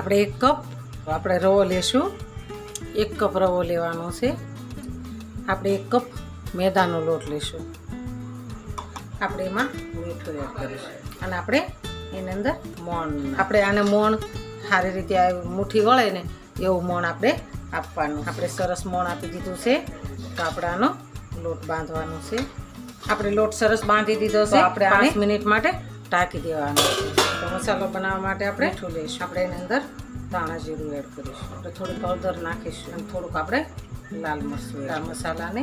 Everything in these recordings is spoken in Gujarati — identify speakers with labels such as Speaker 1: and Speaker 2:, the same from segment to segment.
Speaker 1: આપણે 1 કપ આપણે રવો લેશું 1 કપ રવો લેવાનો છે આપણે 1 કપ મેદાનો લોટ લેશું આપણે એમાં મીઠું એડ કરીશું અને આપણે એની અંદર મોણ આપણે આને મોણ સારી રીતે મુઠ્ઠી વળે ને એવું મોણ આપણે આપવાનું આપણે સરસ મોણ આપી દીધું છે તો આપણે આનો લોટ બાંધવાનો છે આપણે લોટ સરસ બાંધી દીધો છે આપણે 5 મિનિટ માટે ઢાંકી દેવાનો છે તો મસાલો બનાવવા માટે આપણે મીઠું લઈશું આપણે એની અંદર ધાણા જીરું એડ કરીશું આપણે થોડીક હળદર નાખીશું અને થોડુંક આપણે લાલ મરચું આ મસાલાને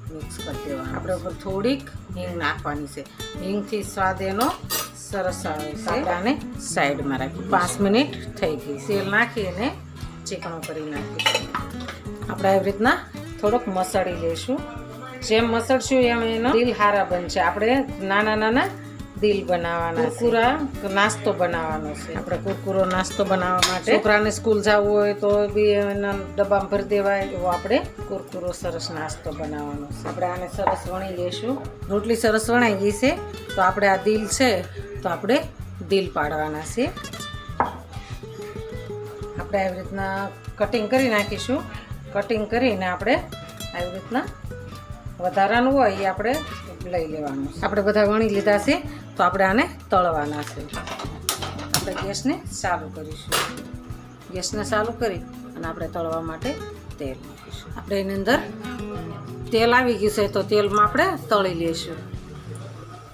Speaker 1: મિક્સ કરી દેવાનું આપણે ઉપર થોડીક હિંગ નાખવાની છે હિંગથી સ્વાદ એનો સરસ આવે છે આપણે આને સાઈડમાં રાખી 5 મિનિટ થઈ ગઈ તેલ નાખી અને ચીકણું કરી નાખીશું આપણે આવી રીતના થોડોક મસળી લઈશું જેમ મસળશું એમ એનો દિલ હારા બનશે આપણે નાના નાના દિલ બનાવવાના કુરકુરા નાસ્તો બનાવવાનો છે આપણે કુરકુરો નાસ્તો બનાવવા માટે છોકરાને સ્કૂલ જવું હોય તો બી એના ડબ્બામાં ભરી દેવાય એવો આપણે કુરકુરો સરસ નાસ્તો બનાવવાનો છે આપણે આને સરસ વણી લઈશું રોટલી સરસ વણાઈ ગઈ છે તો આપણે આ દિલ છે તો આપણે દિલ પાડવાના છે આપણે આવી રીતના કટિંગ કરી નાખીશું કટિંગ કરીને આપણે આવી રીતના વધારાનું હોય એ આપણે લઈ લેવાનું આપણે બધા વણી લીધા છે તો આપણે આને તળવાના છે આપણે ગેસને ચાલુ કરીશું ગેસને ચાલુ કરી અને આપણે તળવા માટે તેલ મૂકીશું આપણે એની અંદર તેલ આવી ગયું છે તો તેલમાં આપણે તળી લઈશું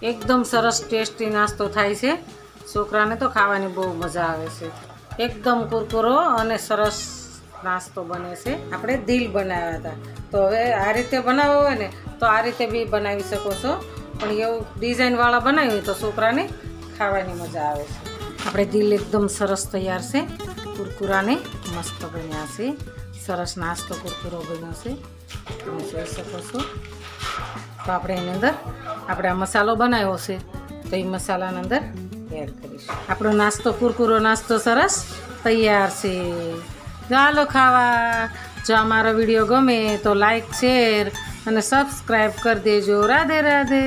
Speaker 1: એકદમ સરસ ટેસ્ટી નાસ્તો થાય છે છોકરાને તો ખાવાની બહુ મજા આવે છે એકદમ કુરકુરો અને સરસ નાસ્તો બને છે આપણે દિલ બનાવ્યા હતા તો હવે આ રીતે બનાવવો હોય ને તો આ રીતે બી બનાવી શકો છો પણ એવું ડિઝાઇનવાળા બનાવ્યું તો છોકરાને ખાવાની મજા આવે છે આપણે દિલ એકદમ સરસ તૈયાર છે કુરકુરાને મસ્ત બન્યા છે સરસ નાસ્તો કુરકુરો બન્યો છે તમે જોઈ શકો છો તો આપણે એની અંદર આપણે આ મસાલો બનાવ્યો છે તો એ મસાલાની અંદર એડ કરીશું આપણો નાસ્તો કુરકુરો નાસ્તો સરસ તૈયાર છે ચાલો ખાવા જો અમારો વિડીયો ગમે તો લાઈક શેર અને સબસ્ક્રાઈબ કરી દેજો રાધે રાધે